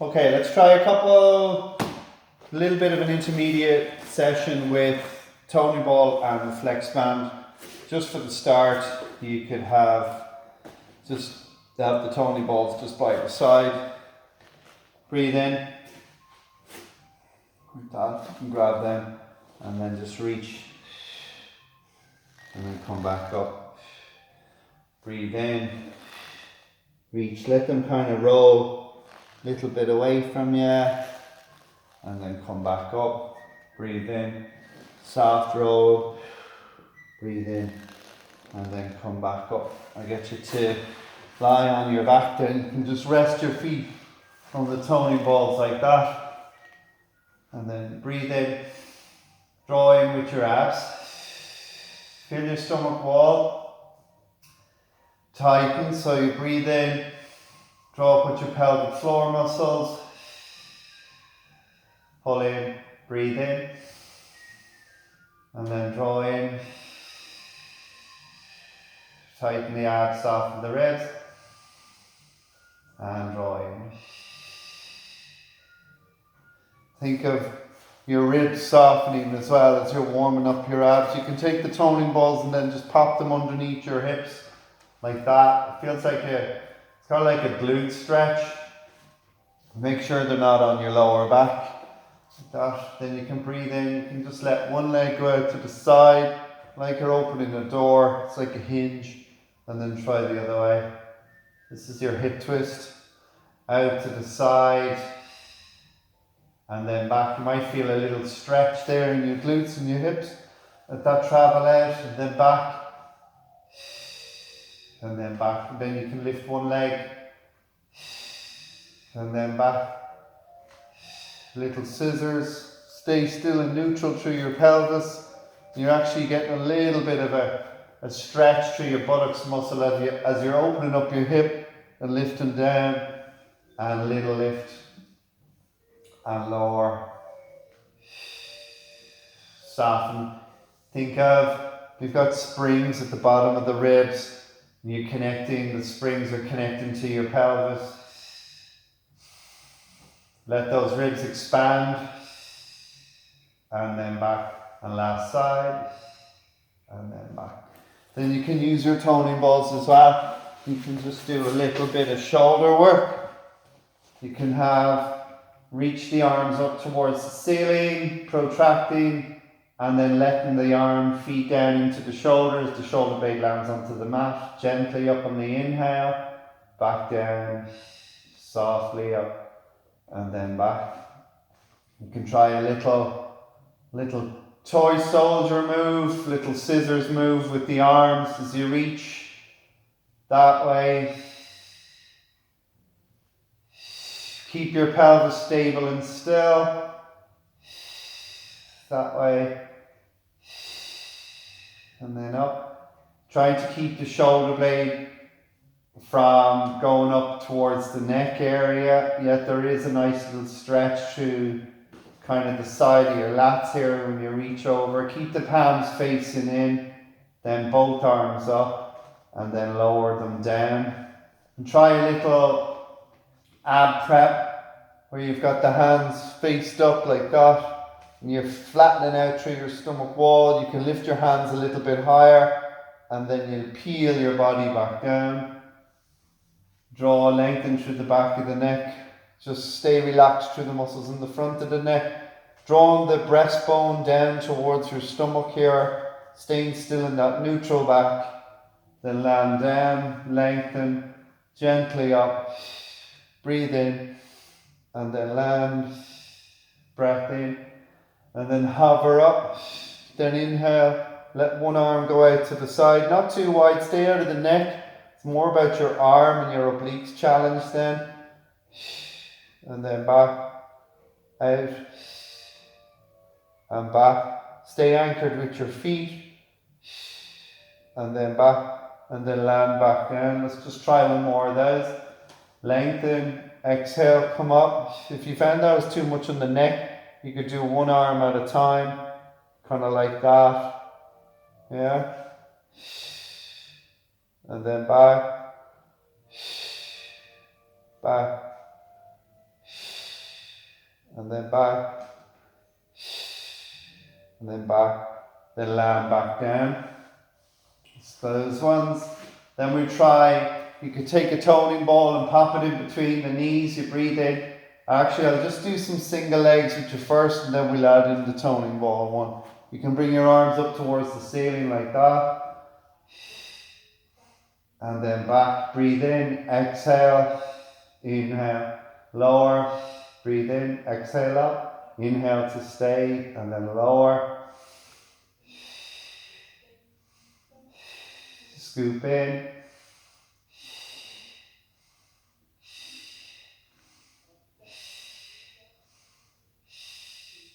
Okay, let's try a little bit of an intermediate session with toning ball and the flex band. Just for the start, you could have the toning balls just by your side. Breathe in, like that, you can grab them and then just reach and then come back up. Breathe in, reach, let them kind of roll a little bit away from you and then come back up. Breathe in, soft roll, breathe in and then come back up. I get you to lie on your back, then you can just rest your feet on the toning balls like that and then breathe in, draw in with your abs, feel your stomach wall tighten, so you breathe in, draw up with your pelvic floor muscles, pull in, breathe in and then draw in, tighten the abs, soften the ribs and draw in. Think of your ribs softening as well as you're warming up your abs. You can take the toning balls and then just pop them underneath your hips like that. It feels like it's kind of like a glute stretch. Make sure they're not on your lower back. Like that. Then you can breathe in. You can just let one leg go out to the side like you're opening a door. It's like a hinge. And then try the other way. This is your hip twist. Out to the side. And then back. You might feel a little stretch there in your glutes and your hips. Let that travel out and then back. And then back. And then you can lift one leg. And then back. Little scissors. Stay still and neutral through your pelvis. You're actually getting a little bit of a stretch through your buttocks muscle as you're opening up your hip and lifting down. And a little lift. And lower. Soften. Think of, you've got springs at the bottom of the ribs. You're connecting, the springs are connecting to your pelvis. Let those ribs expand. And then back. And last side. And then back. Then you can use your toning balls as well. You can just do a little bit of shoulder work. You can reach the arms up towards the ceiling, protracting, and then letting the arm feet down into the shoulders. The shoulder blade lands onto the mat. Gently up on the inhale, back down, softly up, and then back. You can try a little toy soldier move, little scissors move with the arms as you reach that way. Keep your pelvis stable and still. That way. And then up. Try to keep the shoulder blade from going up towards the neck area, yet there is a nice little stretch through kind of the side of your lats here when you reach over. Keep the palms facing in, then both arms up, and then lower them down. And try a little ab prep where you've got the hands faced up like that and you're flattening out through your stomach wall. You can lift your hands a little bit higher and then you'll peel your body back down. Draw, lengthen through the back of the neck. Just stay relaxed through the muscles in the front of the neck. Drawing the breastbone down towards your stomach here. Staying still in that neutral back. Then land down, lengthen, gently up. Breathe in. And then land. Breath in. And then hover up. Then inhale. Let one arm go out to the side. Not too wide. Stay out of the neck. It's more about your arm and your obliques challenge then. And then back, out, and back. Stay anchored with your feet. And then back, and then land back down. Let's just try one more of those. Lengthen, exhale, come up. If you found that was too much on the neck, you could do one arm at a time. Kind of like that. Yeah. And then back, back, and then back, and then back, then land back down. So those ones. Then we try, you could take a toning ball and pop it in between the knees, you breathe in. Actually, I'll just do some single legs with you first, and then we'll add in the toning ball one. You can bring your arms up towards the ceiling like that. And then back, breathe in, exhale, inhale, lower, breathe in, exhale up, inhale to stay, and then lower. Scoop in.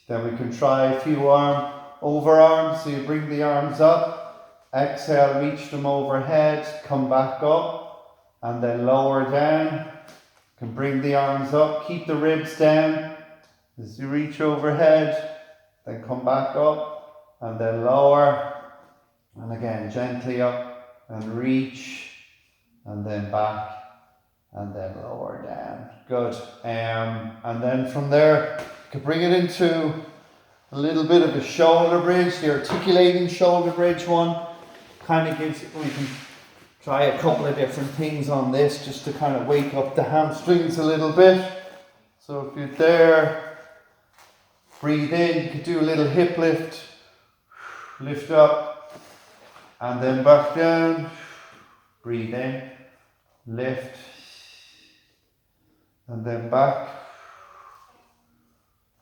Then we can try a few overarms, so you bring the arms up, exhale, reach them overhead, come back up, and then lower down. You can bring the arms up, keep the ribs down as you reach overhead, then come back up, and then lower, and again, gently up, and reach, and then back, and then lower down. Good. And then from there, you can bring it into a little bit of a shoulder bridge. The articulating shoulder bridge one kind of gives, we can try a couple of different things on this just to kind of wake up the hamstrings a little bit. So if you're there, breathe in, you could do a little hip lift, lift up, and then back down, breathe in, lift, and then back.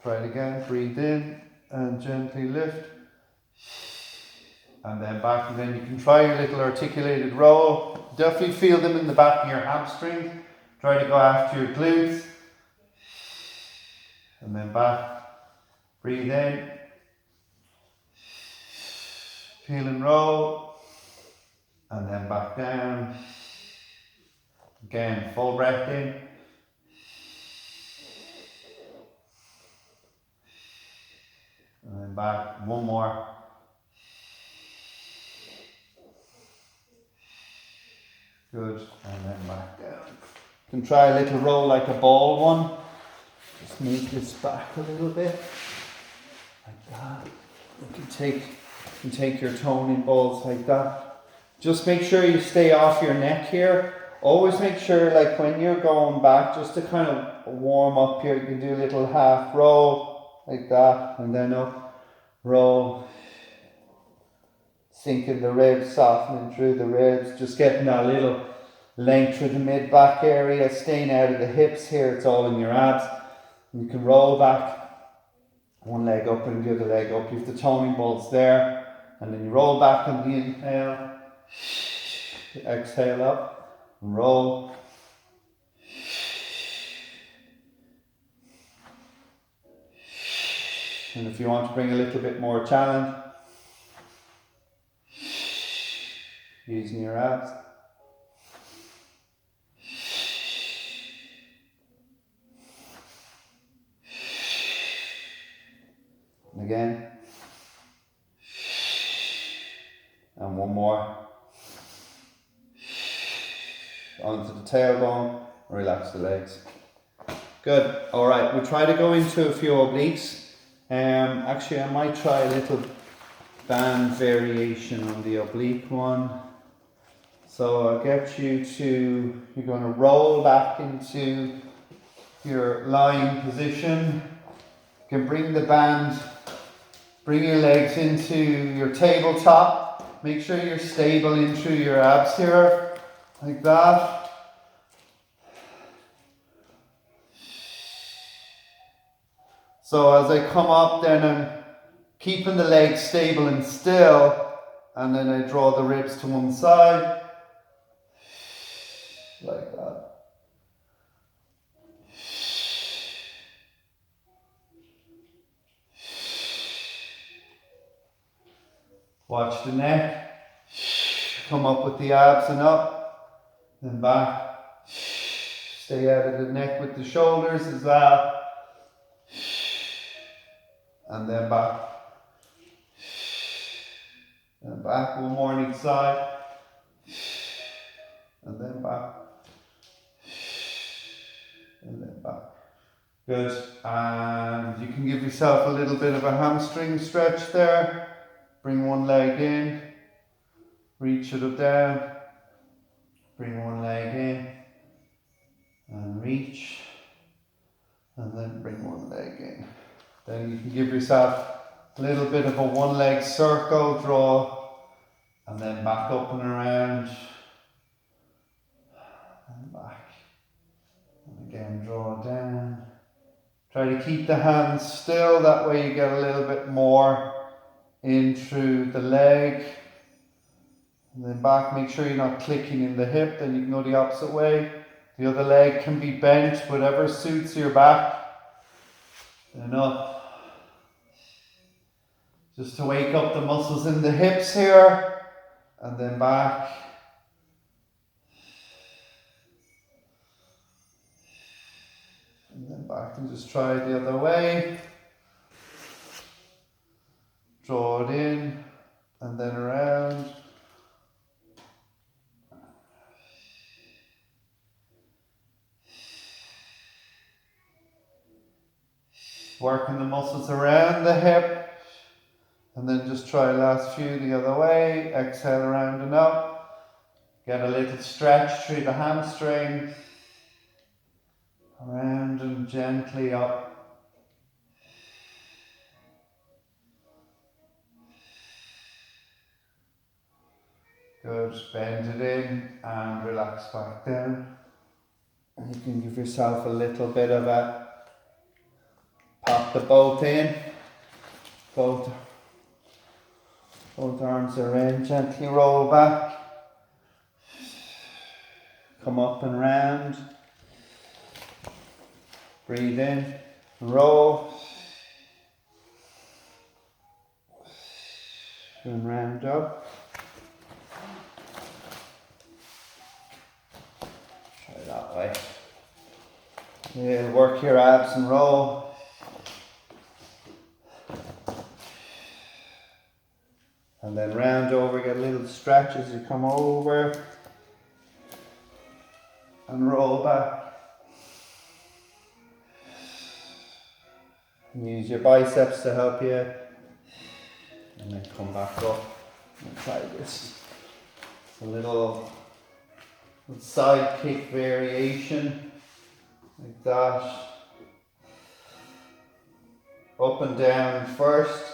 Try it again, breathe in and gently lift, and then back, and then you can try your little articulated roll. Definitely feel them in the back of your hamstrings. Try to go after your glutes, and then back, breathe in, feel and roll, and then back down. Again, full breath in. And then back, one more. Good, and then back down. You can try a little roll like a ball one. Just move this back a little bit, like that. You can take your toning balls like that. Just make sure you stay off your neck here. Always make sure, like when you're going back, just to kind of warm up here, you can do a little half roll like that, and then up, roll, sinking the ribs, softening through the ribs, just getting that little length through the mid-back area, staying out of the hips here, it's all in your abs. You can roll back, one leg up and the other leg up, you have the toning balls there, and then you roll back on the inhale, exhale up, and roll, and if you want to bring a little bit more challenge, using your abs. And again. And one more. Onto the tailbone, relax the legs. Good. Alright, we'll try to go into a few obliques. Actually, I might try a little band variation on the oblique one. So I'll get you to, you're going to roll back into your lying position. You can bring the band, bring your legs into your tabletop. Make sure you're stable in through your abs here, like that. So as I come up, then I'm keeping the legs stable and still, and then I draw the ribs to one side, like that. Watch the neck. Come up with the abs and up, then back. Stay out of the neck with the shoulders as well. And then back. And back, one more on each side. And then back. And then back. Good. And you can give yourself a little bit of a hamstring stretch there. Bring one leg in, reach it up down, bring one leg in, and reach, and then bring one leg in. Then you can give yourself a little bit of a one leg circle, draw, and then back up and around, and back, and again draw down. Try to keep the hands still, that way you get a little bit more in through the leg. And then back, make sure you're not clicking in the hip, then you can go the opposite way. The other leg can be bent, whatever suits your back. Then up. Just to wake up the muscles in the hips here. And then back. And then back, and just try it the other way. Draw it in, and then around. Working the muscles around the hip, and then just try last few the other way. Exhale around and up. Get a little stretch through the hamstring. Around and gently up. Good. Bend it in and relax back down. And you can give yourself a little bit of a pop the both in. Both arms are in. Gently roll back. Come up and round. Breathe in. Roll. And round up. Try that way. Yeah, work your abs and roll. And then round over, get a little stretch as you come over. And roll back. And use your biceps to help you. And then come back up and try this. A little side kick variation. Like that. Up and down first.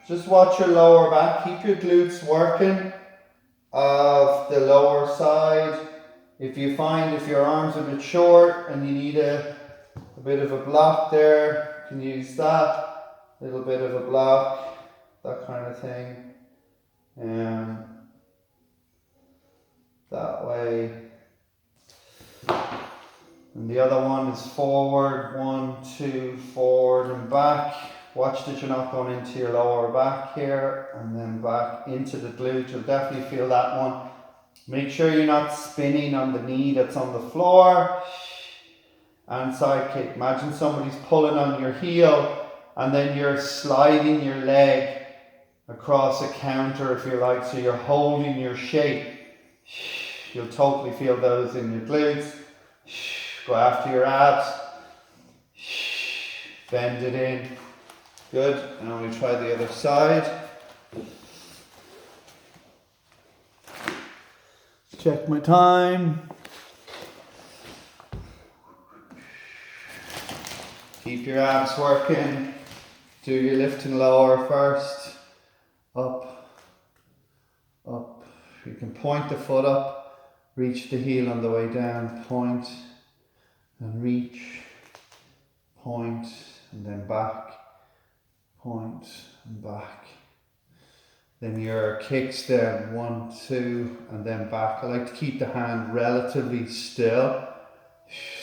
Just watch your lower back. Keep your glutes working of the lower side. If you find if your arms are a bit short and you need a bit of a block there, you can use that. A little bit of a block, that kind of thing. That way. And the other one is forward, 1, 2, forward and back. Watch that you're not going into your lower back here, and then back into the glute. You'll definitely feel that one. Make sure you're not spinning on the knee that's on the floor. And side kick. Imagine somebody's pulling on your heel, and then you're sliding your leg across a counter, if you like, so you're holding your shape. You'll totally feel those in your glutes. Go after your abs. Bend it in. Good. And now we try the other side. Check my time. Keep your abs working. Do your lift and lower first. Up. Up. You can point the foot up. Reach the heel on the way down. Point. And reach. Point. And then back. Point and back. Then your kicks then 1, 2, and then back. I like to keep the hand relatively still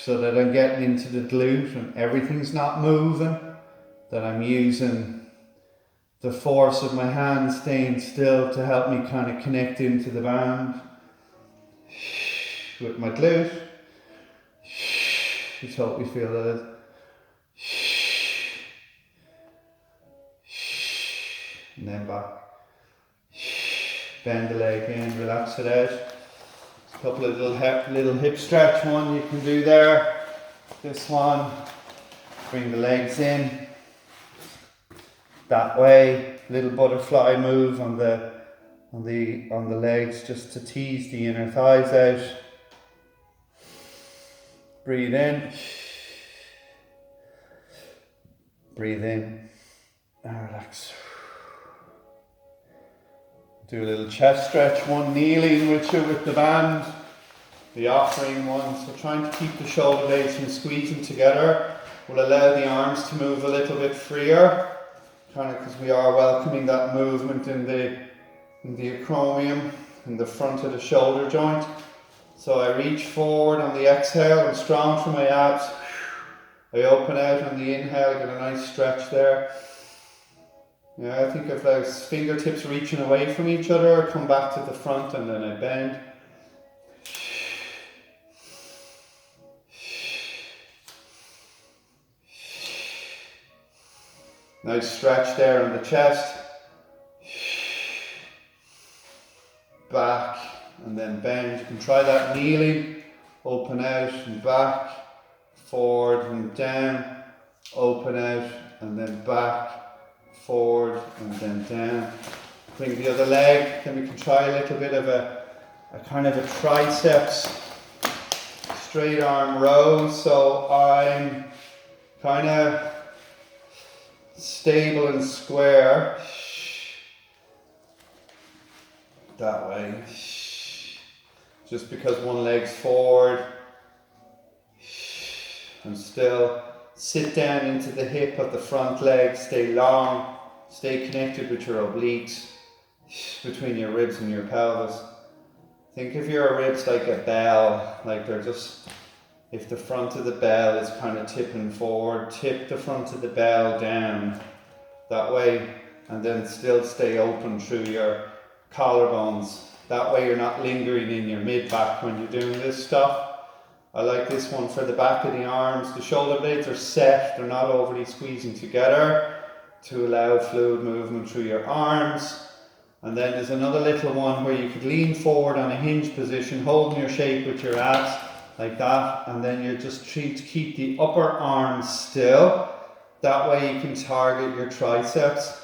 so that I'm getting into the glute and everything's not moving. That I'm using the force of my hand staying still to help me kind of connect into the band with my glute. You totally feel that. And then back. Bend the leg in, relax it out. A couple of little hip stretch one you can do there. This one. Bring the legs in. That way, little butterfly move on the legs just to tease the inner thighs out. Breathe in. Breathe in and relax. Do a little chest stretch, one kneeling with you with the band, the offering one. So trying to keep the shoulder blades from squeezing together will allow the arms to move a little bit freer, kind of because we are welcoming that movement in the acromion, in the front of the shoulder joint. So I reach forward on the exhale, I'm strong through my abs. I open out on the inhale, get a nice stretch there. Yeah, I think of those fingertips reaching away from each other, come back to the front and then I bend. Nice stretch there on the chest. Back and then bend. You can try that kneeling, open out and back, forward and down, open out and then back, forward and then down. Bring the other leg, then we can try a little bit of a kind of a triceps straight arm row. So I'm kind of stable and square that way, just because one leg's forward, and still sit down into the hip of the front leg, stay long, stay connected with your obliques between your ribs and your pelvis. Think of your ribs like a bell, like they're just, if the front of the bell is kind of tipping forward, tip the front of the bell down that way, and then still stay open through your collarbones. That way you're not lingering in your mid-back when you're doing this stuff. I like this one for the back of the arms. The shoulder blades are set, they're not overly squeezing together to allow fluid movement through your arms. And then there's another little one where you could lean forward on a hinge position, holding your shape with your abs like that, and then you just try to keep the upper arms still. That way you can target your triceps.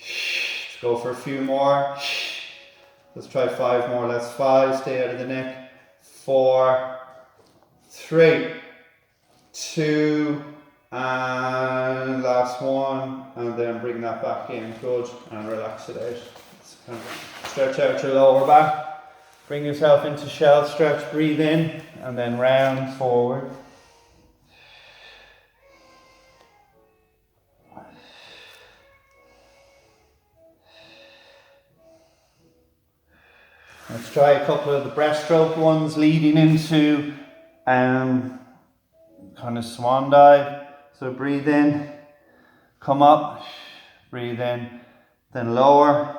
Let's go for a few more. Let's try 5 more. That's 5. Stay out of the neck. 4, 3, 2, and last one, and then bring that back in. Good, and relax it out. Let's kind of stretch out your lower back. Bring yourself into shell stretch. Breathe in, and then round forward. Let's try a couple of the breaststroke ones leading into kind of swan dive. So breathe in, come up, breathe in, then lower.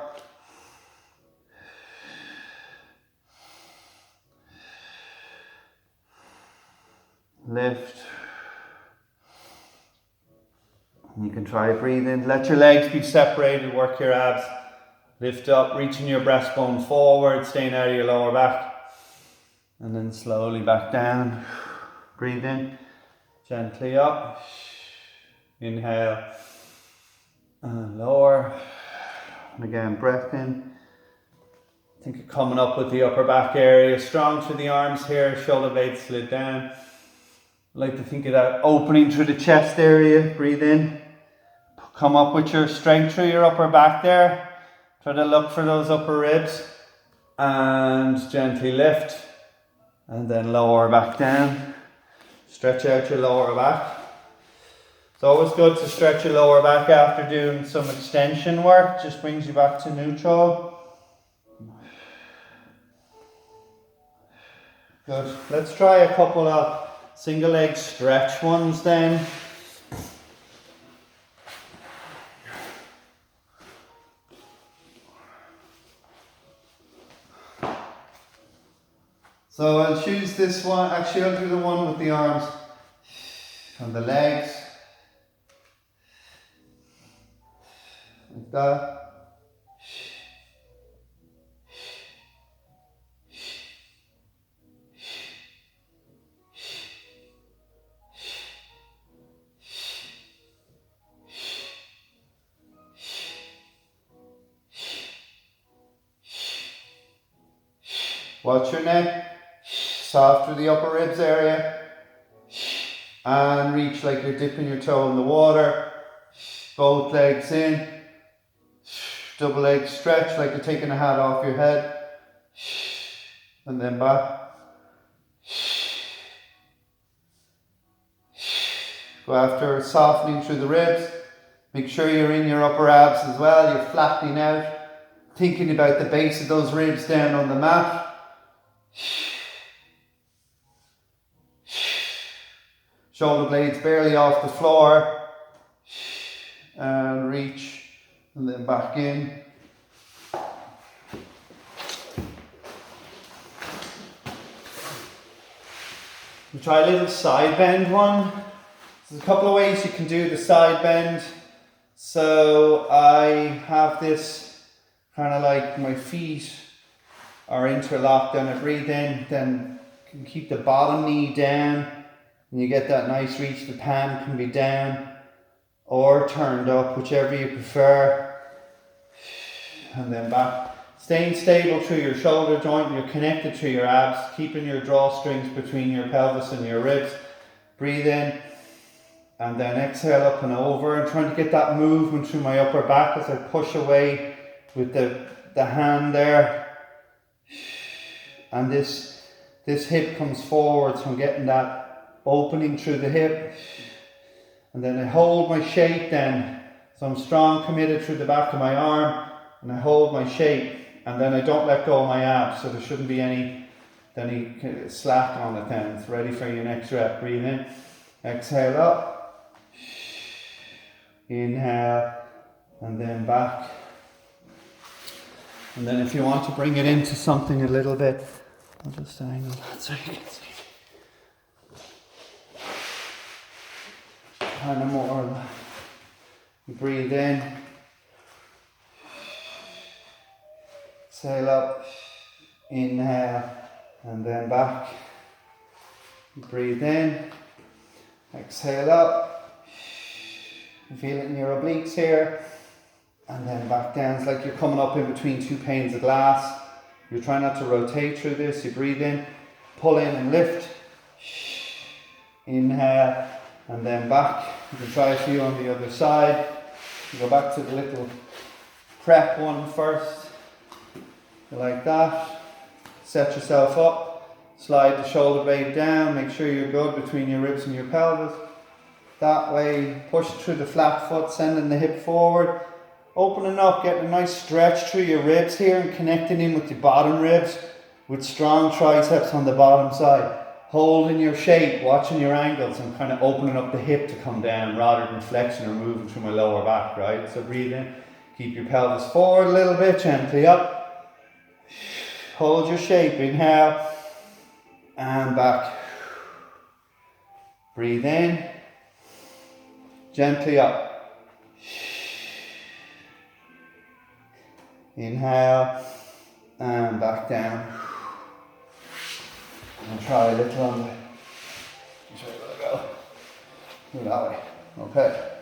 Lift. And you can try breathe in, let your legs be separated, work your abs. Lift up, reaching your breastbone forward, staying out of your lower back. And then slowly back down. Breathe in, gently up. Inhale. And lower. And again, breath in. Think of coming up with the upper back area. Strong through the arms here, shoulder blades slid down. I like to think of that opening through the chest area. Breathe in. Come up with your strength through your upper back there. Try to look for those upper ribs and gently lift and then lower back down. Stretch out your lower back. It's always good to stretch your lower back after doing some extension work. Just brings you back to neutral. Good. Let's try a couple of single leg stretch ones then. So I'll choose this one. Actually, I'll do the one with the arms and the legs. Like that. Watch your neck. Soft through the upper ribs area. And reach like you're dipping your toe in the water. Both legs in. Double leg stretch like you're taking a hat off your head. And then back. Go after softening through the ribs. Make sure you're in your upper abs as well. You're flattening out. Thinking about the base of those ribs down on the mat. Shoulder blades barely off the floor. And reach. And then back in. We'll try a little side bend one. There's a couple of ways you can do the side bend. So I have this kind of like my feet are interlocked, and I breathe in, then can keep the bottom knee down, and you get that nice reach. The palm can be down or turned up, whichever you prefer. And then back. Staying stable through your shoulder joint, you're connected to your abs, keeping your drawstrings between your pelvis and your ribs. Breathe in. And then exhale up and over, and trying to get that movement through my upper back as I push away with the hand there. And this hip comes forward, so I'm getting that opening through the hip. And then I hold my shape then. So I'm strong, committed through the back of my arm, and I hold my shape. And then I don't let go of my abs, so there shouldn't be any slack on it then. It's ready for your next rep. Breathe in, exhale up. Inhale, and then back. And then if you want to bring it into something a little bit, I'll just angle that so you can see. Kind of more. You breathe in. Exhale up. Inhale, and then back. You breathe in. Exhale up. Feel it in your obliques here, and then back down. It's like you're coming up in between two panes of glass. You're trying not to rotate through this. You breathe in, pull in and lift. Inhale, and then back. You can try a few on the other side. You go back to the little prep one first, like that. Set yourself up. Slide the shoulder blade down. Make sure you're good between your ribs and your pelvis. That way, push through the flat foot, sending the hip forward, opening up, getting a nice stretch through your ribs here and connecting in with your bottom ribs with strong triceps on the bottom side. Holding your shape, watching your angles, and kind of opening up the hip to come down rather than flexing or moving through my lower back, right? So breathe in, keep your pelvis forward a little bit, gently up. Hold your shape, inhale, and back. Breathe in. Gently up. Inhale and back down. And try a little on the. Go that way. Okay.